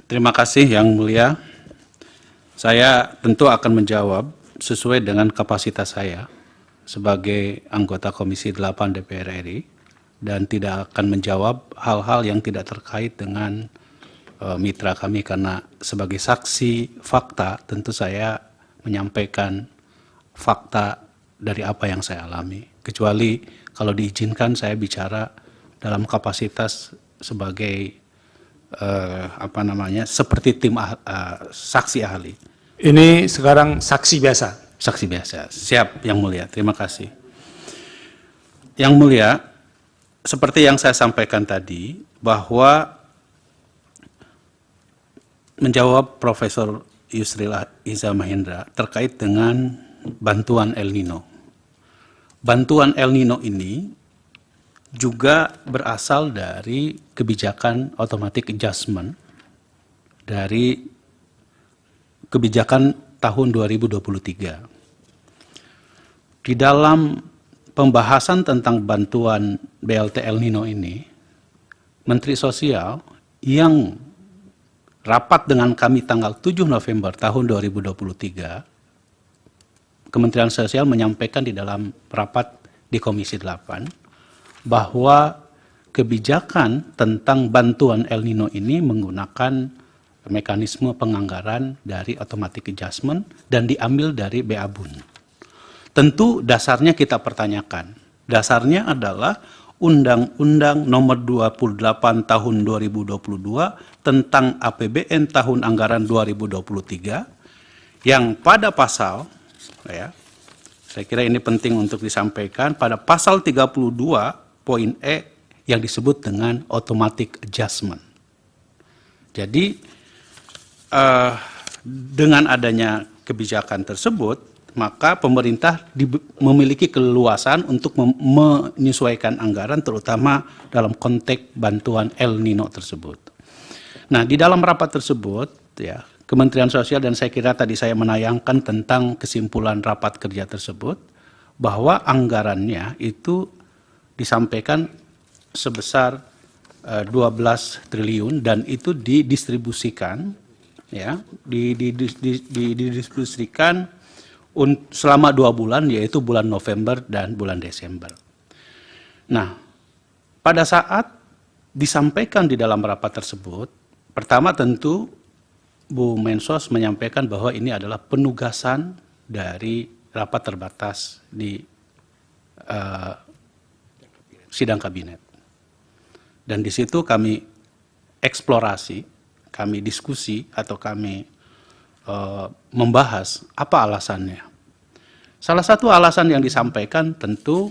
Terima kasih Yang Mulia. Saya tentu akan menjawab sesuai dengan kapasitas saya sebagai anggota Komisi 8 DPR RI dan tidak akan menjawab hal-hal yang tidak terkait dengan mitra kami, karena sebagai saksi fakta tentu saya menyampaikan fakta dari apa yang saya alami. Kecuali kalau diizinkan saya bicara dalam kapasitas sebagai seperti tim saksi ahli. Ini sekarang saksi biasa. Saksi biasa. Siap, Yang Mulia. Terima kasih. Yang Mulia, seperti yang saya sampaikan tadi, bahwa menjawab Profesor Yusril Iza Mahendra terkait dengan bantuan El Nino. Bantuan El Nino ini juga berasal dari kebijakan automatic adjustment dari kebijakan tahun 2023. Di dalam pembahasan tentang bantuan BLT El Nino ini, Menteri Sosial yang rapat dengan kami tanggal 7 November tahun 2023, Kementerian Sosial menyampaikan di dalam rapat di Komisi 8 bahwa kebijakan tentang bantuan El Nino ini menggunakan mekanisme penganggaran dari automatic adjustment dan diambil dari BABUN. Tentu dasarnya kita pertanyakan. Dasarnya adalah Undang-Undang Nomor 28 Tahun 2022 tentang APBN Tahun Anggaran 2023 yang pada pasal, saya kira ini penting untuk disampaikan, pada pasal 32 poin E yang disebut dengan automatic adjustment. Jadi dengan adanya kebijakan tersebut, maka pemerintah memiliki keleluasan untuk menyesuaikan anggaran, terutama dalam konteks bantuan El Nino tersebut. Nah, di dalam rapat tersebut, Kementerian Sosial, dan saya kira tadi saya menayangkan tentang kesimpulan rapat kerja tersebut, bahwa anggarannya itu disampaikan sebesar 12 triliun dan itu didistribusikan, didistribusikan selama 2 bulan, yaitu bulan November dan bulan Desember. Nah, pada saat disampaikan di dalam rapat tersebut, pertama tentu Bu Mensos menyampaikan bahwa ini adalah penugasan dari rapat terbatas di sidang kabinet. Dan di situ kami eksplorasi, kami diskusi, atau kami membahas apa alasannya. Salah satu alasan yang disampaikan tentu,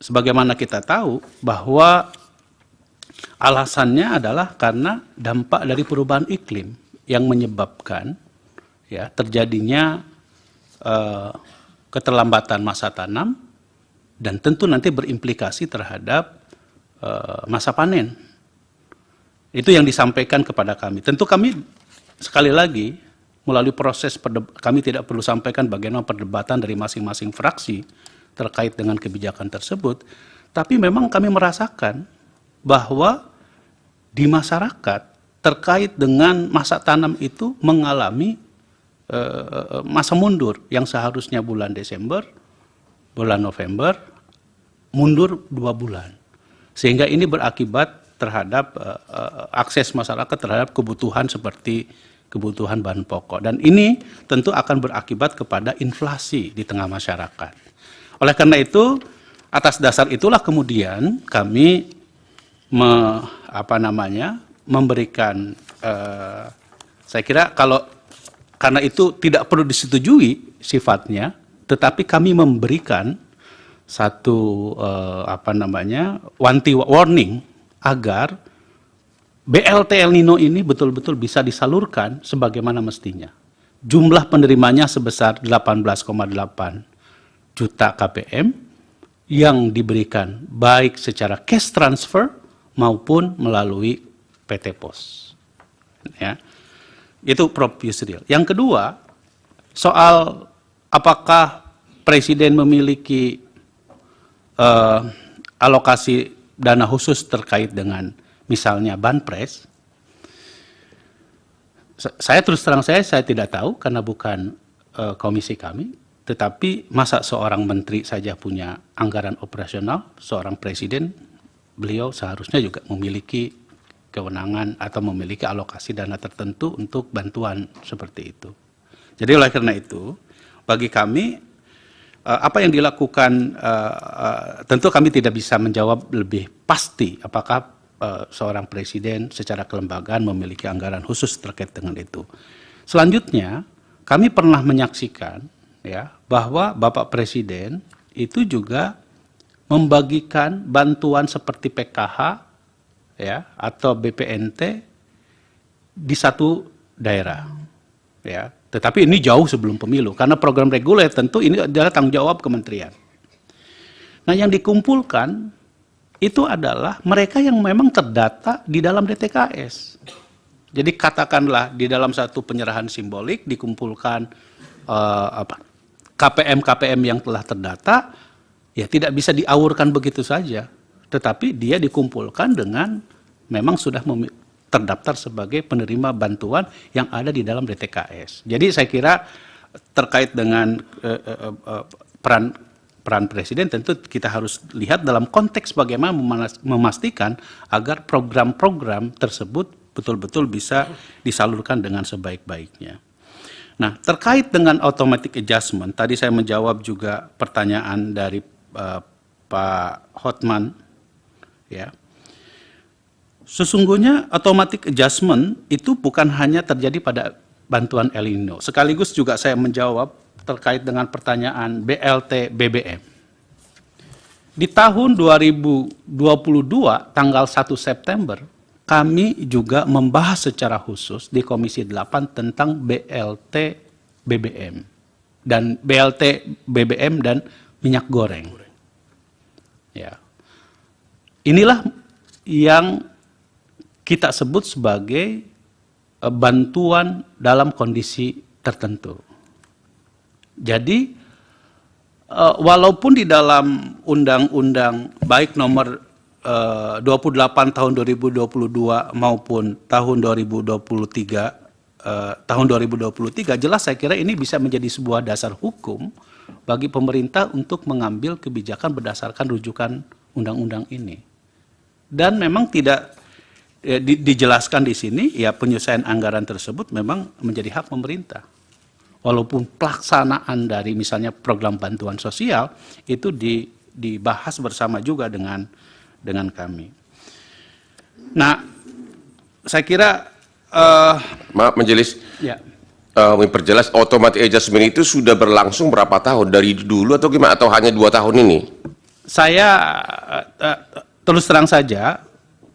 sebagaimana kita tahu, bahwa alasannya adalah karena dampak dari perubahan iklim yang menyebabkan terjadinya keterlambatan masa tanam dan tentu nanti berimplikasi terhadap masa panen. Itu yang disampaikan kepada kami. Tentu kami sekali lagi melalui proses kami tidak perlu sampaikan bagaimana perdebatan dari masing-masing fraksi terkait dengan kebijakan tersebut, tapi memang kami merasakan bahwa di masyarakat terkait dengan masa tanam itu mengalami masa mundur yang seharusnya bulan Desember, bulan November, mundur 2 bulan. Sehingga ini berakibat terhadap akses masyarakat terhadap kebutuhan seperti kebutuhan bahan pokok. Dan ini tentu akan berakibat kepada inflasi di tengah masyarakat. Oleh karena itu, atas dasar itulah kemudian kami memberikan, saya kira karena itu tidak perlu disetujui sifatnya, tetapi kami memberikan satu warning agar BLT El Nino ini betul-betul bisa disalurkan sebagaimana mestinya. Jumlah penerimanya sebesar 18,8 juta KPM yang diberikan baik secara cash transfer maupun melalui PT Pos. Itu Prof. Yusril. Yang kedua, soal apakah Presiden memiliki alokasi dana khusus terkait dengan misalnya Banpres, Saya terus terang saya tidak tahu karena bukan komisi kami, tetapi masa seorang menteri saja punya anggaran operasional, seorang presiden, beliau seharusnya juga memiliki kewenangan atau memiliki alokasi dana tertentu untuk bantuan seperti itu. Jadi oleh karena itu, bagi kami, apa yang dilakukan, tentu kami tidak bisa menjawab lebih pasti apakah seorang presiden secara kelembagaan memiliki anggaran khusus terkait dengan itu. Selanjutnya, kami pernah menyaksikan ya bahwa Bapak Presiden itu juga membagikan bantuan seperti PKH ya atau BPNT di satu daerah ya. Tetapi ini jauh sebelum pemilu karena program reguler tentu ini adalah tanggung jawab kementerian. Nah, yang dikumpulkan itu adalah mereka yang memang terdata di dalam DTKS. Jadi katakanlah di dalam satu penyerahan simbolik dikumpulkan KPM-KPM yang telah terdata, ya tidak bisa diaurkan begitu saja. Tetapi dia dikumpulkan dengan memang sudah terdaftar sebagai penerima bantuan yang ada di dalam DTKS. Jadi saya kira terkait dengan peran presiden tentu kita harus lihat dalam konteks bagaimana memastikan agar program-program tersebut betul-betul bisa disalurkan dengan sebaik-baiknya. Nah, terkait dengan automatic adjustment, tadi saya menjawab juga pertanyaan dari Pak Hotman, ya. Sesungguhnya automatic adjustment itu bukan hanya terjadi pada bantuan El Nino. Sekaligus juga saya menjawab terkait dengan pertanyaan BLT BBM. Di tahun 2022, tanggal 1 September, kami juga membahas secara khusus di Komisi 8 tentang BLT BBM dan BLT BBM dan minyak goreng. Ya. Inilah yang kita sebut sebagai bantuan dalam kondisi tertentu. Jadi walaupun di dalam undang-undang baik nomor 28 tahun 2022 maupun tahun 2023 jelas saya kira ini bisa menjadi sebuah dasar hukum bagi pemerintah untuk mengambil kebijakan berdasarkan rujukan undang-undang ini. Dan memang tidak dijelaskan di sini ya penyelesaian anggaran tersebut memang menjadi hak pemerintah. Walaupun pelaksanaan dari misalnya program bantuan sosial itu dibahas bersama juga dengan kami. Nah, saya kira maaf Majelis, ya. memperjelas automatic adjustment itu sudah berlangsung berapa tahun, dari dulu atau gimana, atau hanya 2 tahun ini? Saya terus terang saja,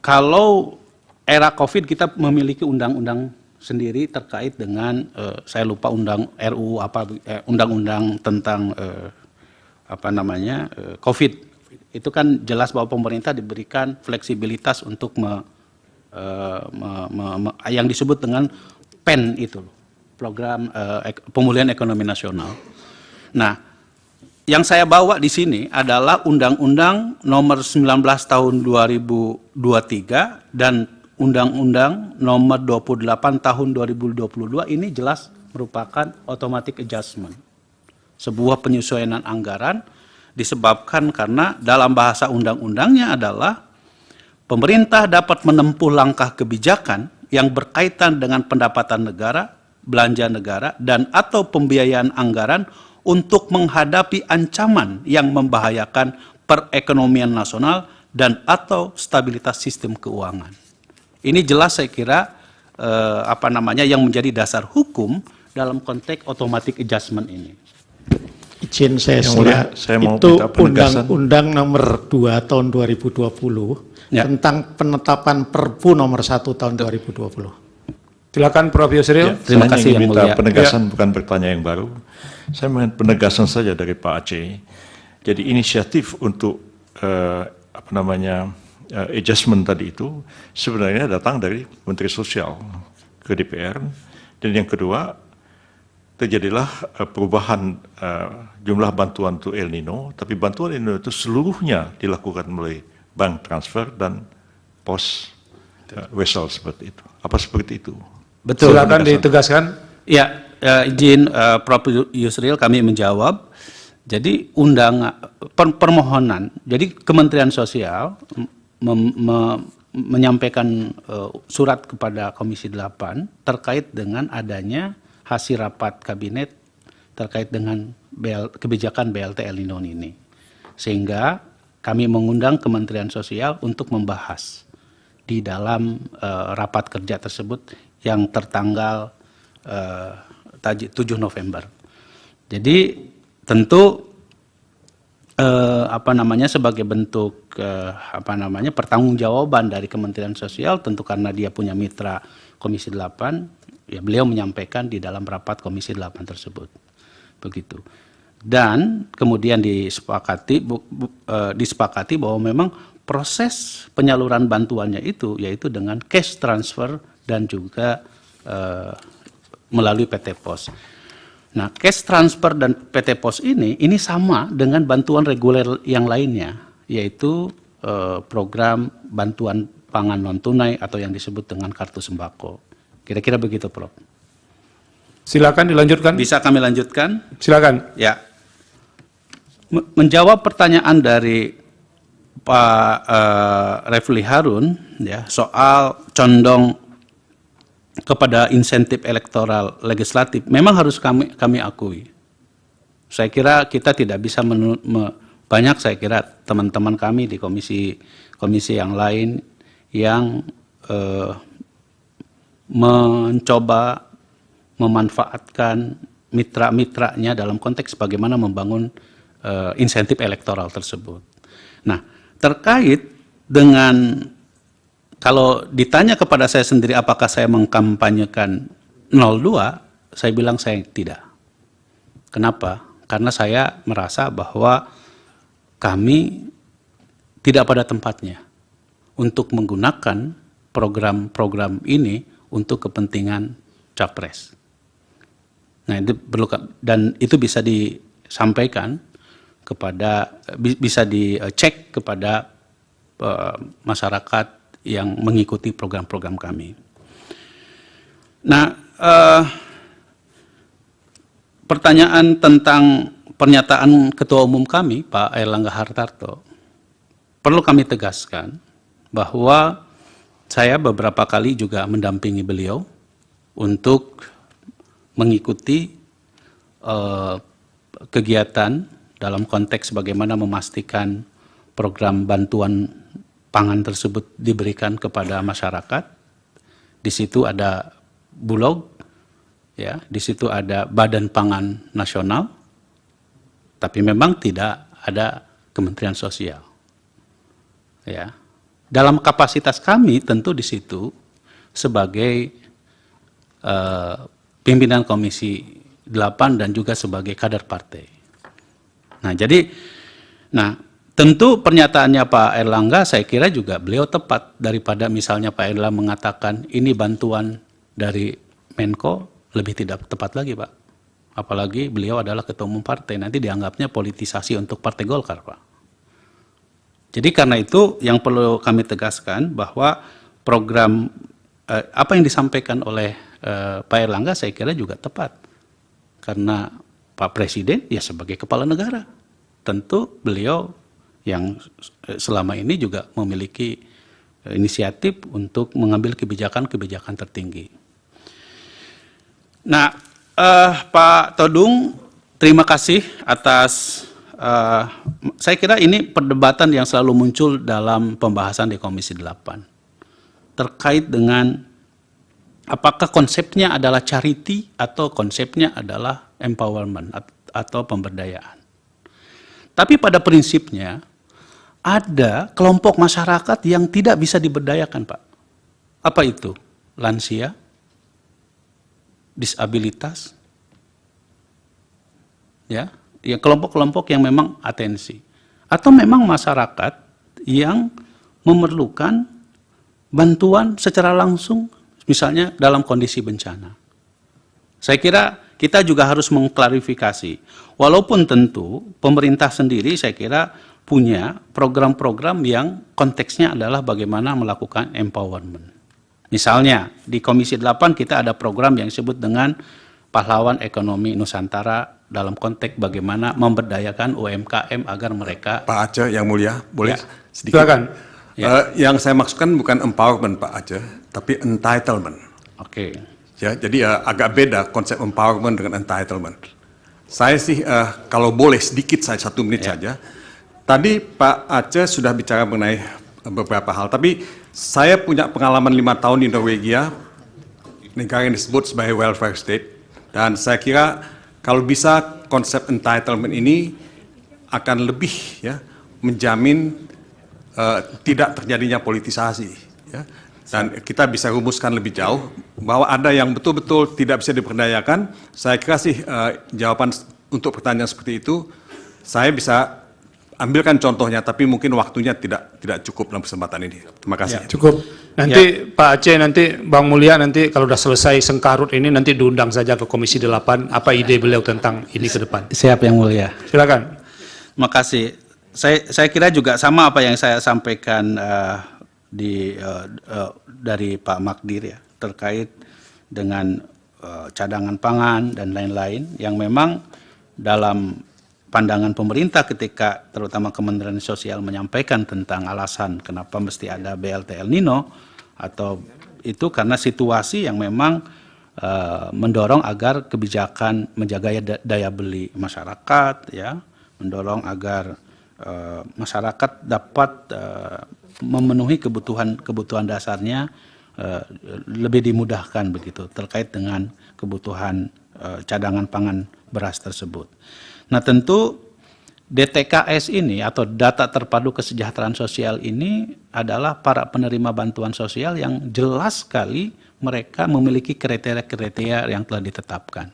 kalau era COVID kita memiliki undang-undang sendiri terkait dengan saya lupa undang-undang tentang COVID. Itu kan jelas bahwa pemerintah diberikan fleksibilitas untuk yang disebut dengan PEN itu, program pemulihan ekonomi nasional. Nah, yang saya bawa di sini adalah Undang-Undang Nomor 19 Tahun 2023 dan Undang-Undang Nomor 28 Tahun 2022 ini jelas merupakan automatic adjustment. Sebuah penyesuaian anggaran disebabkan karena dalam bahasa undang-undangnya adalah pemerintah dapat menempuh langkah kebijakan yang berkaitan dengan pendapatan negara, belanja negara, dan atau pembiayaan anggaran untuk menghadapi ancaman yang membahayakan perekonomian nasional dan atau stabilitas sistem keuangan. Ini jelas saya kira yang menjadi dasar hukum dalam konteks automatic adjustment ini. Izin saya mau itu minta penegasan. Undang-Undang Nomor 2 Tahun 2020 Ya. tentang penetapan Perpu Nomor 1 Tahun 2020. Silakan Prof. Yusril. Terima Saya kasih, ingin Yang minta Mulia. penegasan, bukan bertanya yang baru. Saya ingin penegasan saja dari Pak Aceh. Jadi inisiatif untuk adjustment tadi itu sebenarnya datang dari Menteri Sosial ke DPR. Dan yang kedua, terjadilah perubahan jumlah bantuan untuk El Nino, tapi bantuan El Nino itu seluruhnya dilakukan melalui bank transfer dan pos wesel seperti itu. Apa seperti itu? Betul. Silakan ditegaskan. Ya, izin Prof. Yusril kami menjawab. Jadi permohonan, jadi Kementerian Sosial menyampaikan surat kepada Komisi 8 terkait dengan adanya hasil rapat kabinet terkait dengan kebijakan BLT El Nino ini. Sehingga kami mengundang Kementerian Sosial untuk membahas di dalam rapat kerja tersebut yang tertanggal 7 November. Jadi tentu sebagai bentuk pertanggungjawaban dari Kementerian Sosial, tentu karena dia punya mitra Komisi 8, ya beliau menyampaikan di dalam rapat Komisi 8 tersebut. Begitu. Dan kemudian disepakati bahwa memang proses penyaluran bantuannya itu yaitu dengan cash transfer dan juga melalui PT Pos. Nah, cash transfer dan PT Pos ini sama dengan bantuan reguler yang lainnya, yaitu program bantuan pangan non tunai atau yang disebut dengan kartu sembako. Kira-kira begitu, Prof. Silakan dilanjutkan. Bisa kami lanjutkan? Silakan. Ya. Menjawab pertanyaan dari Pak Refli Harun ya soal condong kepada insentif elektoral legislatif, memang harus kami akui. Saya kira kita tidak bisa banyak saya kira teman-teman kami di komisi yang lain yang mencoba memanfaatkan mitra-mitranya dalam konteks bagaimana membangun insentif elektoral tersebut. Nah, terkait dengan kalau ditanya kepada saya sendiri apakah saya mengkampanyekan 02, saya bilang saya tidak. Kenapa? Karena saya merasa bahwa kami tidak pada tempatnya untuk menggunakan program-program ini untuk kepentingan capres. Nah, itu perlu, dan itu bisa disampaikan kepada, bisa dicek kepada masyarakat yang mengikuti program-program kami. Nah, pertanyaan tentang pernyataan Ketua Umum kami, Pak Airlangga Hartarto, perlu kami tegaskan bahwa saya beberapa kali juga mendampingi beliau untuk mengikuti kegiatan dalam konteks bagaimana memastikan program bantuan pangan tersebut diberikan kepada masyarakat. Di situ ada Bulog, ya, di situ ada Badan Pangan Nasional, tapi memang tidak ada Kementerian Sosial. Ya, dalam kapasitas kami tentu di situ sebagai pimpinan Komisi 8 dan juga sebagai kader partai. Nah, tentu pernyataannya Pak Airlangga saya kira juga beliau tepat daripada misalnya Pak Airlangga mengatakan ini bantuan dari Menko, lebih tidak tepat lagi, Pak. Apalagi beliau adalah ketua umum partai, nanti dianggapnya politisasi untuk Partai Golkar, Pak. Jadi karena itu yang perlu kami tegaskan bahwa program apa yang disampaikan oleh Pak Airlangga saya kira juga tepat. Karena Pak Presiden ya sebagai kepala negara, tentu beliau yang selama ini juga memiliki inisiatif untuk mengambil kebijakan-kebijakan tertinggi. Nah, Pak Todung, terima kasih atas, saya kira ini perdebatan yang selalu muncul dalam pembahasan di Komisi 8. Terkait dengan apakah konsepnya adalah charity atau konsepnya adalah empowerment atau pemberdayaan. Tapi pada prinsipnya, ada kelompok masyarakat yang tidak bisa diberdayakan, Pak. Apa itu? Lansia, disabilitas, ya kelompok-kelompok yang memang atensi. Atau memang masyarakat yang memerlukan bantuan secara langsung, misalnya dalam kondisi bencana. Saya kira kita juga harus mengklarifikasi. Walaupun tentu pemerintah sendiri saya kira punya program-program yang konteksnya adalah bagaimana melakukan empowerment. Misalnya di Komisi 8 kita ada program yang disebut dengan Pahlawan Ekonomi Nusantara dalam konteks bagaimana memberdayakan UMKM agar mereka. Pak Aceh yang mulia, boleh Ya. sedikit? Silakan. Yang saya maksudkan bukan empowerment Pak Aceh, tapi entitlement. Oke. Ya, jadi agak beda konsep empowerment dengan entitlement. Saya sih kalau boleh sedikit saya 1 menit saja. Tadi Pak Aceh sudah bicara mengenai beberapa hal, tapi saya punya pengalaman 5 tahun di Norwegia, negara yang disebut sebagai welfare state, dan saya kira kalau bisa konsep entitlement ini akan lebih ya menjamin tidak terjadinya politisasi. Ya. Dan kita bisa rumuskan lebih jauh bahwa ada yang betul-betul tidak bisa diperdayakan. Saya kira sih jawaban untuk pertanyaan seperti itu saya bisa ambilkan contohnya, tapi mungkin waktunya tidak cukup dalam kesempatan ini. Terima kasih. Cukup. Nanti Pak Aceh, nanti Bang Mulya, nanti kalau sudah selesai sengkarut ini nanti diundang saja ke Komisi 8, apa ide beliau tentang ini ke depan. Siap yang mulia. Silakan. Terima kasih. Saya kira juga sama apa yang saya sampaikan dari Pak Magdir ya, terkait dengan cadangan pangan dan lain-lain yang memang dalam pandangan pemerintah ketika terutama Kementerian Sosial menyampaikan tentang alasan kenapa mesti ada BLT El Nino, atau itu karena situasi yang memang mendorong agar kebijakan menjaga daya beli masyarakat, ya, mendorong agar masyarakat dapat memenuhi kebutuhan dasarnya lebih dimudahkan begitu terkait dengan kebutuhan cadangan pangan beras tersebut. Nah tentu DTKS ini atau data terpadu kesejahteraan sosial ini adalah para penerima bantuan sosial yang jelas sekali mereka memiliki kriteria-kriteria yang telah ditetapkan.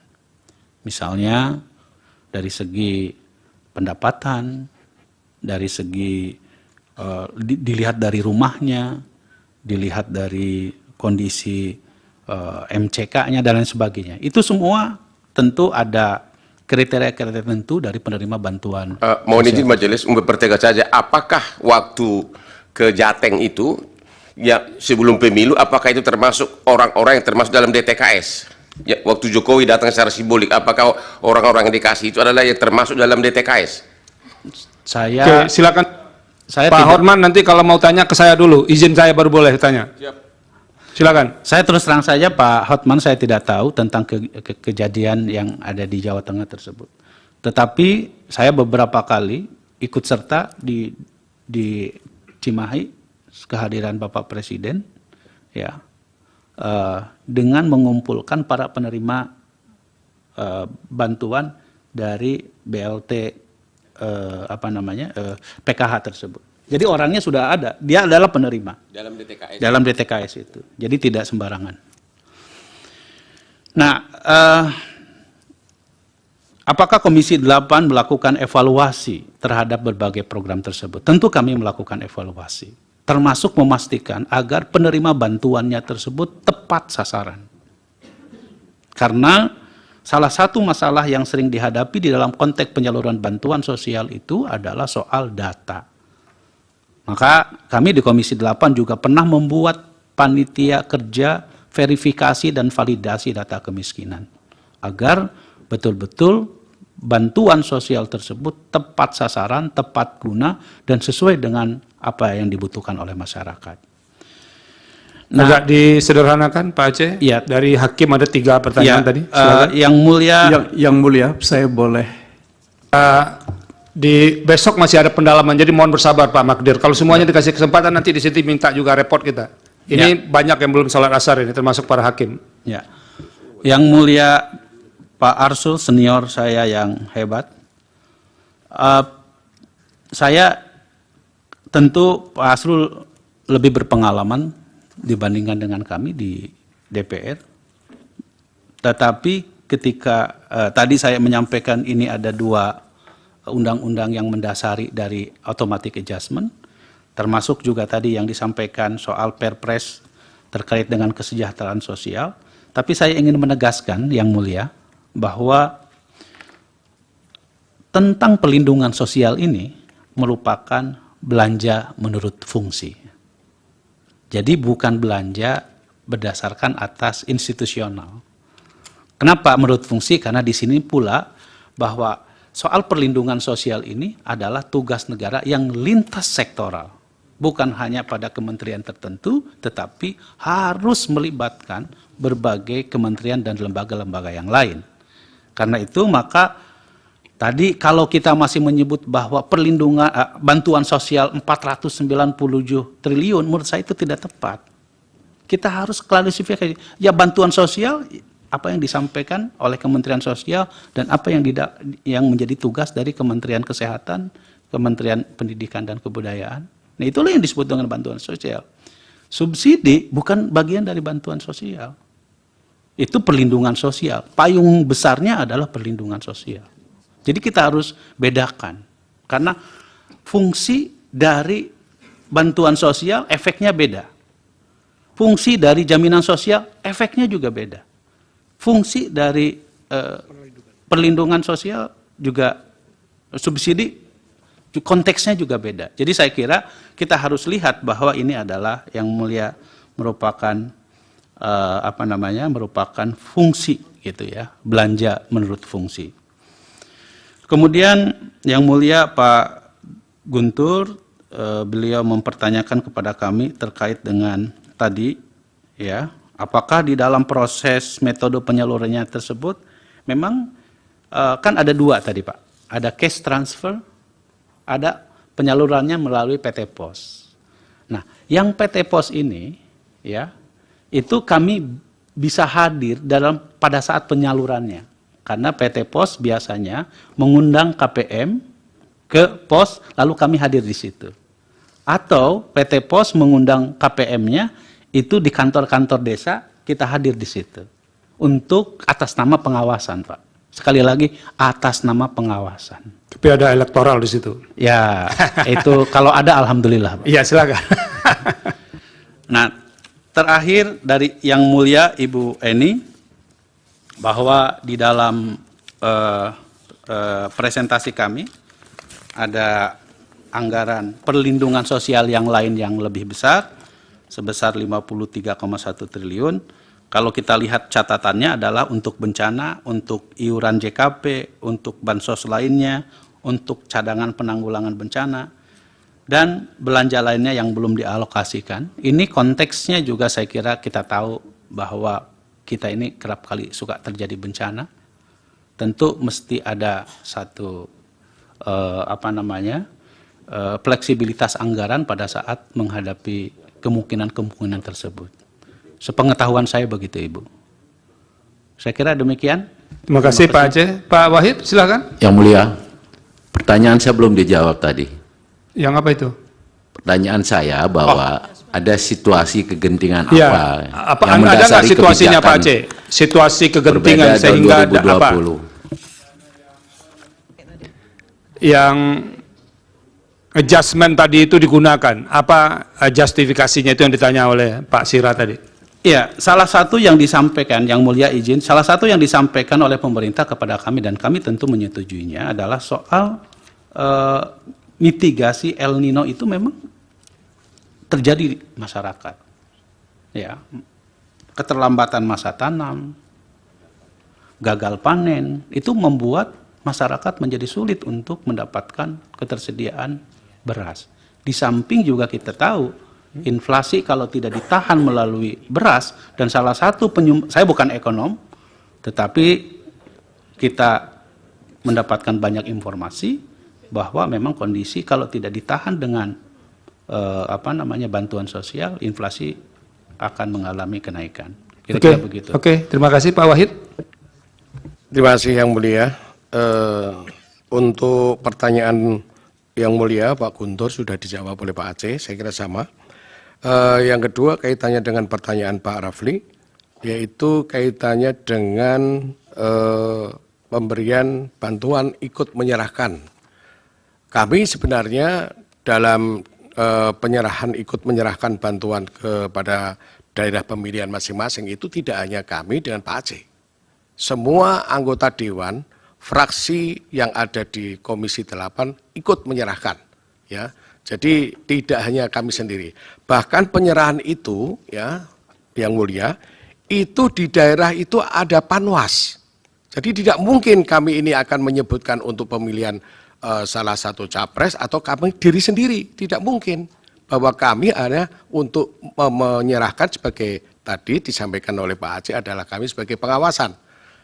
Misalnya dari segi pendapatan, dari segi dilihat dari rumahnya, dilihat dari kondisi MCK-nya dan lain sebagainya. Itu semua tentu ada kriteria-kriteria tertentu dari penerima bantuan. Mohon izin majelis untuk bertegas saja, apakah waktu ke Jateng itu ya sebelum pemilu, apakah itu termasuk orang-orang yang termasuk dalam DTKS? Ya, waktu Jokowi datang secara simbolik, apakah orang-orang yang dikasih itu adalah yang termasuk dalam DTKS? Saya Oke, silakan. saya Pak tidak- Horman nanti kalau mau tanya ke saya dulu, izin saya baru boleh tanya. Silakan. Saya terus terang saja Pak Hotman, saya tidak tahu tentang kejadian yang ada di Jawa Tengah tersebut. Tetapi saya beberapa kali ikut serta di Cimahi kehadiran Bapak Presiden, ya, dengan mengumpulkan para penerima bantuan dari BLT PKH tersebut. Jadi orangnya sudah ada, dia adalah penerima Dalam DTKS. dalam DTKS itu. Jadi tidak sembarangan. Nah, apakah Komisi 8 melakukan evaluasi terhadap berbagai program tersebut? Tentu kami melakukan evaluasi, termasuk memastikan agar penerima bantuannya tersebut tepat sasaran. Karena salah satu masalah yang sering dihadapi di dalam konteks penyaluran bantuan sosial itu adalah soal data. Maka kami di Komisi 8 juga pernah membuat panitia kerja verifikasi dan validasi data kemiskinan, agar betul-betul bantuan sosial tersebut tepat sasaran, tepat guna, dan sesuai dengan apa yang dibutuhkan oleh masyarakat. Nah, Agak disederhanakan Pak Aceh. Ya. Dari Hakim ada 3 pertanyaan tadi. Silakan. Yang mulia, Yang mulia, saya boleh. Di besok masih ada pendalaman, jadi mohon bersabar Pak Magdir. Kalau semuanya dikasih kesempatan nanti di sini minta juga report kita. Ini banyak yang belum salat asar ini, termasuk para hakim. ya, yang mulia Pak Arsul senior saya yang hebat. Saya tentu Pak Arsul lebih berpengalaman dibandingkan dengan kami di DPR. Tetapi ketika tadi saya menyampaikan ini ada 2 undang-undang yang mendasari dari automatic adjustment, termasuk juga tadi yang disampaikan soal Perpres terkait dengan kesejahteraan sosial. Tapi saya ingin menegaskan yang mulia bahwa tentang perlindungan sosial ini merupakan belanja menurut fungsi. Jadi bukan belanja berdasarkan atas institusional. Kenapa menurut fungsi? Karena di sini pula bahwa soal perlindungan sosial ini adalah tugas negara yang lintas sektoral. Bukan hanya pada kementerian tertentu, tetapi harus melibatkan berbagai kementerian dan lembaga-lembaga yang lain. Karena itu maka tadi kalau kita masih menyebut bahwa perlindungan bantuan sosial 497 triliun, menurut saya itu tidak tepat. Kita harus klarifikasi. Ya bantuan sosial apa yang disampaikan oleh Kementerian Sosial dan apa yang menjadi tugas dari Kementerian Kesehatan, Kementerian Pendidikan dan Kebudayaan. Nah, itulah yang disebut dengan bantuan sosial. Subsidi bukan bagian dari bantuan sosial. Itu perlindungan sosial. Payung besarnya adalah perlindungan sosial. Jadi kita harus bedakan. Karena fungsi dari bantuan sosial efeknya beda. Fungsi dari jaminan sosial efeknya juga beda. Fungsi dari perlindungan sosial juga subsidi konteksnya juga beda. Jadi saya kira kita harus lihat bahwa ini adalah yang mulia merupakan merupakan fungsi gitu ya, belanja menurut fungsi. Kemudian yang mulia Pak Guntur, beliau mempertanyakan kepada kami terkait dengan tadi ya, apakah di dalam proses metode penyalurannya tersebut memang kan ada dua tadi Pak, ada cash transfer, ada penyalurannya melalui PT Pos. Nah, yang PT Pos ini ya, itu kami bisa hadir pada saat penyalurannya. Karena PT Pos biasanya mengundang KPM ke pos, lalu kami hadir di situ. Atau PT Pos mengundang KPM-nya, itu di kantor-kantor desa, kita hadir di situ. Untuk atas nama pengawasan, Pak. Sekali lagi, atas nama pengawasan. Tapi ada elektoral di situ. Ya, itu kalau ada alhamdulillah. Iya, silakan. Nah, terakhir dari yang mulia Ibu Eni, bahwa di dalam presentasi kami ada anggaran perlindungan sosial yang lain yang lebih besar, sebesar 53,1 triliun. Kalau kita lihat catatannya adalah untuk bencana, untuk iuran JKP, untuk bansos lainnya, untuk cadangan penanggulangan bencana, dan belanja lainnya yang belum dialokasikan. Ini konteksnya juga saya kira kita tahu bahwa kita ini kerap kali suka terjadi bencana. Tentu mesti ada satu fleksibilitas anggaran pada saat menghadapi kemungkinan-kemungkinan tersebut. Sepengetahuan saya begitu, Ibu. Saya kira demikian. Terima kasih Pak Aceh. Pak Wahid, silakan. Yang mulia, pertanyaan saya belum dijawab tadi. Yang apa itu? Pertanyaan saya bahwa ada situasi kegentingan Ya, apa ada nggak mendasari situasinya Pak kebijakan Aceh? Situasi kegentingan berbeda sehingga tahun 2020. apa? Yang adjustment tadi itu digunakan. Apa justifikasinya itu yang ditanya oleh Pak Sira tadi? Ya, salah satu yang disampaikan, yang mulia izin, salah satu yang disampaikan oleh pemerintah kepada kami dan kami tentu menyetujuinya adalah soal mitigasi El Nino itu memang terjadi di masyarakat. Ya, keterlambatan masa tanam, gagal panen, itu membuat masyarakat menjadi sulit untuk mendapatkan ketersediaan beras. Di samping juga kita tahu inflasi kalau tidak ditahan melalui beras, dan salah satu saya bukan ekonom, tetapi kita mendapatkan banyak informasi bahwa memang kondisi kalau tidak ditahan dengan bantuan sosial, inflasi akan mengalami kenaikan. Kira-kira begitu. Oke, terima kasih Pak Wahid. Terima kasih Yang Mulia. Untuk pertanyaan Yang Mulia Pak Guntur sudah dijawab oleh Pak Aceh, saya kira sama. Yang kedua kaitannya dengan pertanyaan Pak Rafli, yaitu kaitannya dengan pemberian bantuan ikut menyerahkan. Kami sebenarnya dalam penyerahan ikut menyerahkan bantuan kepada daerah pemilihan masing-masing itu tidak hanya kami dengan Pak Aceh. Semua anggota Dewan, fraksi yang ada di Komisi 8 ikut menyerahkan. Ya. Jadi tidak hanya kami sendiri. Bahkan penyerahan itu ya Yang Mulia, itu di daerah itu ada panwas. Jadi tidak mungkin kami ini akan menyebutkan untuk pemilihan salah satu capres atau kami diri sendiri. Tidak mungkin. Bahwa kami hanya untuk menyerahkan sebagai tadi disampaikan oleh Pak Aceh adalah kami sebagai pengawasan.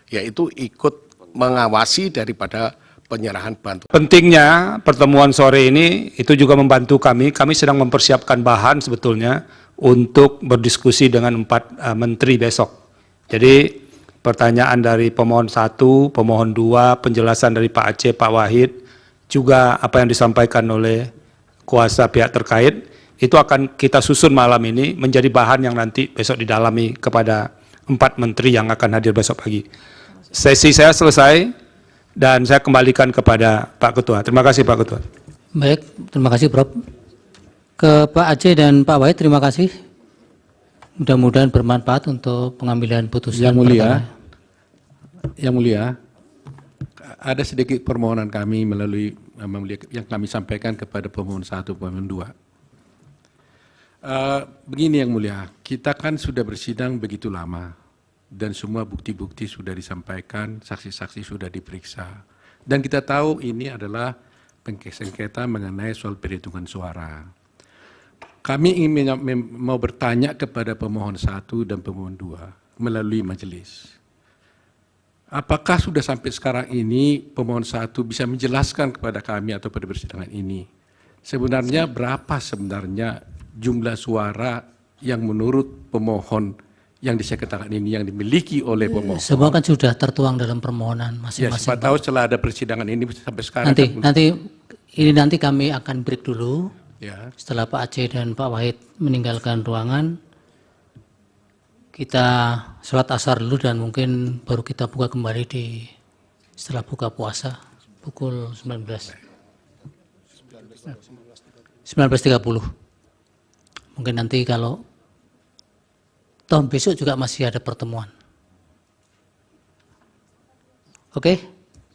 Yaitu ikut mengawasi daripada penyerahan bantuan. Pentingnya pertemuan sore ini itu juga membantu kami. Kami sedang mempersiapkan bahan sebetulnya untuk berdiskusi dengan 4 menteri besok. Jadi pertanyaan dari pemohon 1, pemohon 2, penjelasan dari Pak Aceh, Pak Wahid, juga apa yang disampaikan oleh kuasa pihak terkait, itu akan kita susun malam ini menjadi bahan yang nanti besok didalami kepada 4 menteri yang akan hadir besok pagi. Sesi saya selesai dan saya kembalikan kepada Pak Ketua. Terima kasih Pak Ketua. Baik, terima kasih Prof. Ke Pak Aceh dan Pak Wahid, terima kasih. Mudah-mudahan bermanfaat untuk pengambilan putusan. Yang Mulia, ada sedikit permohonan kami melalui yang kami sampaikan kepada pemohon 1, pemohon 2. Begini Yang Mulia, kita kan sudah bersidang begitu lama dan semua bukti-bukti sudah disampaikan, saksi-saksi sudah diperiksa. Dan kita tahu ini adalah sengketa mengenai soal perhitungan suara. Kami ingin mau bertanya kepada pemohon 1 dan pemohon 2 melalui majelis. Apakah sudah sampai sekarang ini pemohon 1 bisa menjelaskan kepada kami atau pada persidangan ini sebenarnya berapa sebenarnya jumlah suara yang menurut pemohon yang disengketakan ini yang dimiliki oleh pemohon? Semua kan sudah tertuang dalam permohonan Ya, masing-masing. siapa tahu setelah ada persidangan ini sampai sekarang. Nanti kami akan break dulu. Ya. Setelah Pak Aceh dan Pak Wahid meninggalkan ruangan, kita sholat asar dulu dan mungkin baru kita buka kembali setelah buka puasa pukul 19.30. Mungkin nanti kalau toh besok juga masih ada pertemuan. Oke,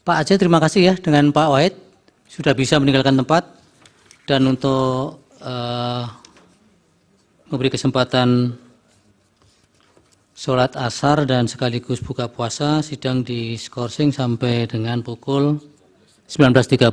Pak Aceh terima kasih ya dengan Pak Wahid sudah bisa meninggalkan tempat dan untuk memberi kesempatan sholat asar dan sekaligus buka puasa sidang diskorsing sampai dengan pukul 19.30.